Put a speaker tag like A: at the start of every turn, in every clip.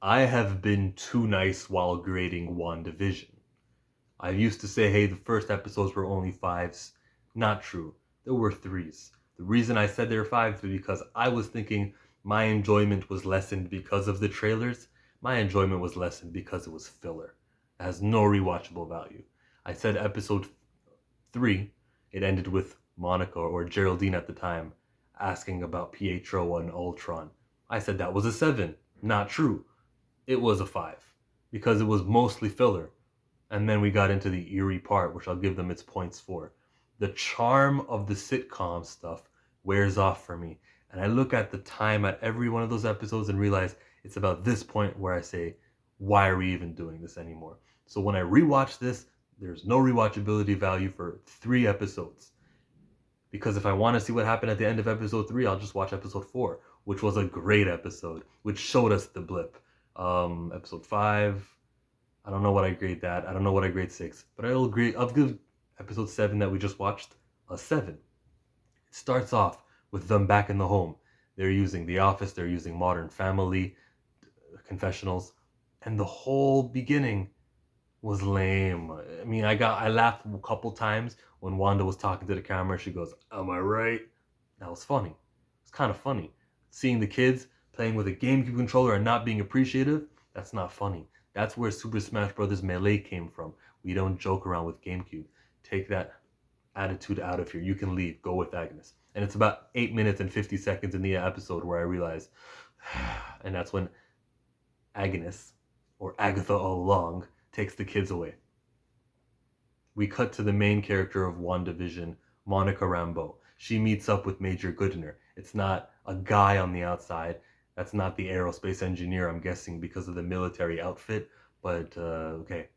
A: I have been too nice while grading WandaVision. I used to say, hey, the first episodes were only fives. Not true. There were threes. The reason I said there were fives was because I was thinking my enjoyment was lessened because of the trailers. My enjoyment was lessened because it was filler. It has no rewatchable value. I said episode three, it ended with Monica, or Geraldine at the time, asking about Pietro and Ultron. I said that was a seven. Not true. It was a five because it was mostly filler. And then we got into the eerie part, which I'll give them its points for. The charm of the sitcom stuff wears off for me. And I look at the time at every one of those episodes and realize it's about this point where I say, why are we even doing this anymore? So when I rewatch this, there's no rewatchability value for 3 episodes. Because if I want to see what happened at the end of episode 3, I'll just watch episode 4, which was a great episode, which showed us the blip. Episode 5, I don't know what I grade that. I don't know what I grade 6. But I'll give episode 7 that we just watched a 7. It starts off with them back in the home. They're using The Office, they're using Modern Family, confessionals, and the whole beginning was lame. I mean, I laughed a couple times when Wanda was talking to the camera. She goes, "Am I right?" That was funny. It's kind of funny. Seeing the kids playing with a GameCube controller and not being appreciative, that's not funny. That's where Super Smash Bros. Melee came from. We don't joke around with GameCube. Take that attitude out of here. You can leave. Go with Agnes. And it's about 8 minutes and 50 seconds in the episode where I realize, and that's when Agnes, or Agatha All Along, takes the kids away. We cut to the main character of WandaVision, Monica Rambeau. She meets up with Major Goodner. It's not a guy on the outside. That's not the aerospace engineer, I'm guessing, because of the military outfit. But, okay.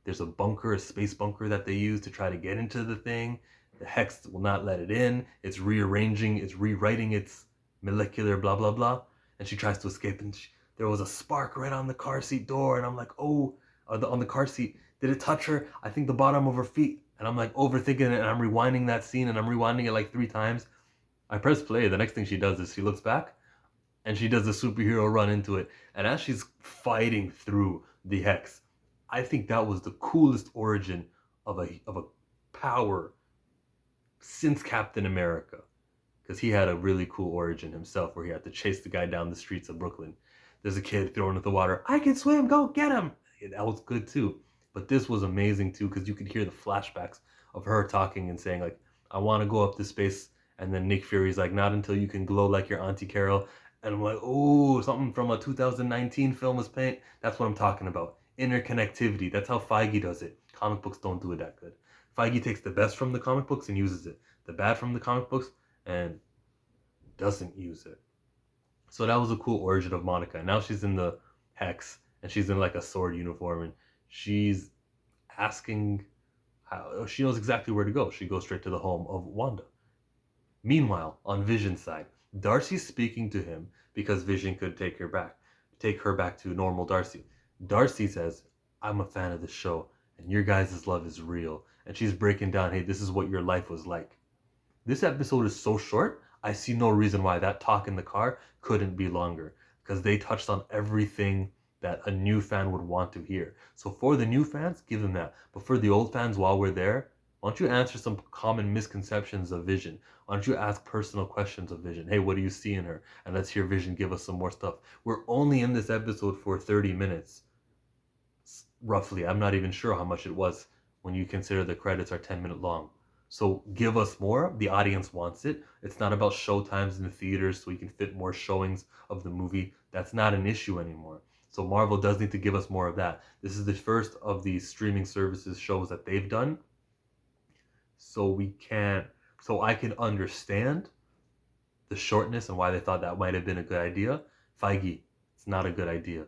A: There's a bunker, a space bunker that they use to try to get into the thing. The Hex will not let it in. It's rearranging, it's rewriting its molecular blah, blah, blah. And she tries to escape, and there was a spark right on the car seat door. And I'm like, oh, on the car seat. Did it touch her? I think the bottom of her feet. And I'm like overthinking it, and I'm rewinding that scene, and I'm rewinding it like 3 times. I press play. The next thing she does is she looks back, and she does a superhero run into it. And as she's fighting through the Hex, I think that was the coolest origin of a power since Captain America. Because he had a really cool origin himself where he had to chase the guy down the streets of Brooklyn. There's a kid thrown into the water. I can swim, go get him. That was good too. But this was amazing too because you could hear the flashbacks of her talking and saying like, I want to go up to space. And then Nick Fury's like, not until you can glow like your Auntie Carol. And I'm like, oh, something from a 2019 film was playing. That's what I'm talking about. Interconnectivity. That's how Feige does it. Comic books don't do it that good. Feige takes the best from the comic books and uses it. The bad from the comic books and doesn't use it. So that was a cool origin of Monica. And now she's in the Hex and she's in like a sword uniform and she's asking how she knows exactly where to go. She goes straight to the home of Wanda. Meanwhile, on Vision's side, Darcy's speaking to him because Vision could take her back to normal Darcy. Darcy says, I'm a fan of the show, and your guys' love is real. And she's breaking down, hey, this is what your life was like. This episode is so short, I see no reason why that talk in the car couldn't be longer. Because they touched on everything that a new fan would want to hear. So for the new fans, give them that. But for the old fans, while we're there, why don't you answer some common misconceptions of Vision? Why don't you ask personal questions of Vision? Hey, what do you see in her? And let's hear Vision give us some more stuff. We're only in this episode for 30 minutes. Roughly. I'm not even sure how much it was when you consider the credits are 10-minute long. So give us more. The audience wants it. It's not about show times in the theaters so we can fit more showings of the movie. That's not an issue anymore. So Marvel does need to give us more of that. This is the first of the streaming services shows that they've done. So I can understand the shortness and why they thought that might have been a good idea. Feige, it's not a good idea.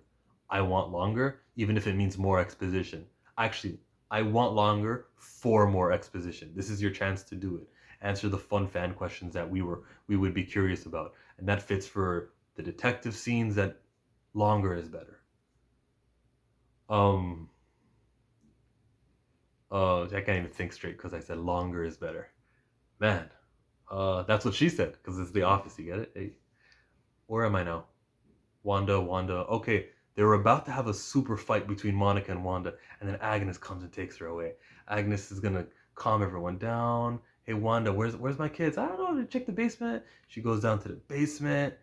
A: I want longer, even if it means more exposition. Actually, I want longer for more exposition. This is your chance to do it. Answer the fun fan questions that we would be curious about. And that fits for the detective scenes that longer is better. I can't even think straight because I said longer is better. Man, that's what she said because it's The Office. You get it? Hey, where am I now? Wanda. Okay, They were about to have a super fight between Monica and Wanda, and then Agnes comes and takes her away. Agnes is gonna calm everyone down. Hey Wanda, where's my kids? I don't know. Check the basement. She goes down to the basement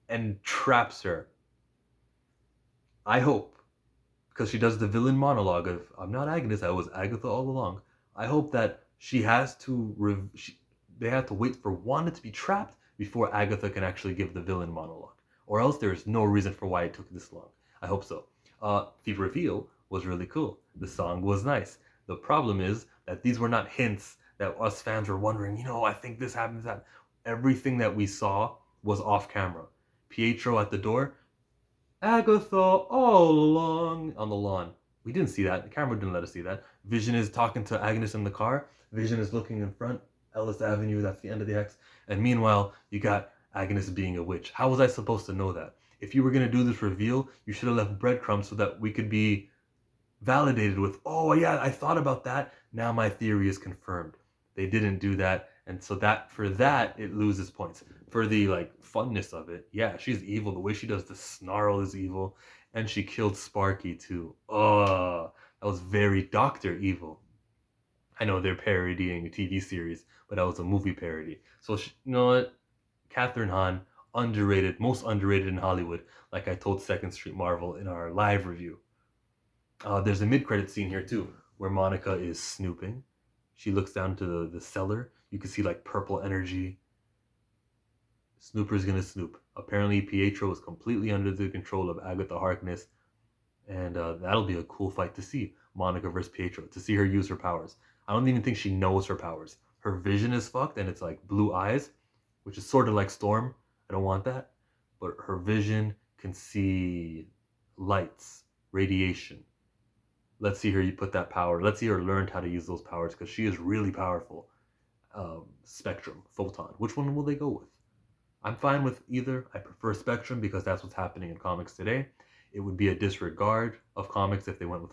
A: and traps her. I hope, because she does the villain monologue of "I'm not Agnes, I was Agatha all along." I hope that she has to they have to wait for Wanda to be trapped before Agatha can actually give the villain monologue, or else there is no reason for why it took this long. I hope so. The reveal was really cool. The song was nice. The problem is that these were not hints that us fans were wondering. I think this happens. That everything that we saw was off camera. Pietro at the door, Agatha all along on the lawn. We didn't see that. The camera didn't let us see that. Vision is talking to Agnes in the car. Vision is looking in front. Ellis Avenue, that's the end of the X. And meanwhile, you got Agnes being a witch. How was I supposed to know that? If you were going to do this reveal, you should have left breadcrumbs so that we could be validated with, oh yeah, I thought about that. Now my theory is confirmed. They didn't do that. And so that for that, it loses points. For the funness of it, yeah, she's evil. The way she does the snarl is evil. And she killed Sparky too. Oh, that was very Dr. Evil. I know they're parodying a TV series, but that was a movie parody. So you know what? Catherine Hahn, underrated, most underrated in Hollywood, like I told Second Street Marvel in our live review. There's a mid-credit scene here too, where Monica is snooping. She looks down to the cellar. You can see purple energy. Snooper's gonna snoop. Apparently, Pietro is completely under the control of Agatha Harkness, and that'll be a cool fight to see. Monica versus Pietro, to see her use her powers. I don't even think she knows her powers. Her vision is fucked, and it's blue eyes, which is sort of like Storm. I don't want that. But her vision can see lights, radiation. Let's see her put that power. Let's see her learn how to use those powers, because she is really powerful. Spectrum, Photon. Which one will they go with? I'm fine with either. I prefer Spectrum because that's what's happening in comics today. It would be a disregard of comics if they went with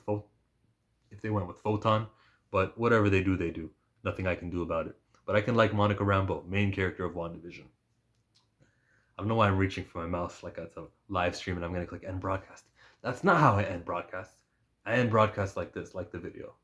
A: Photon. But whatever they do, they do. Nothing I can do about it. But I can like Monica Rambeau, main character of WandaVision. I don't know why I'm reaching for my mouse like it's a live stream and I'm going to click end broadcast. That's not how I end broadcasts. I end broadcasts like this, like the video.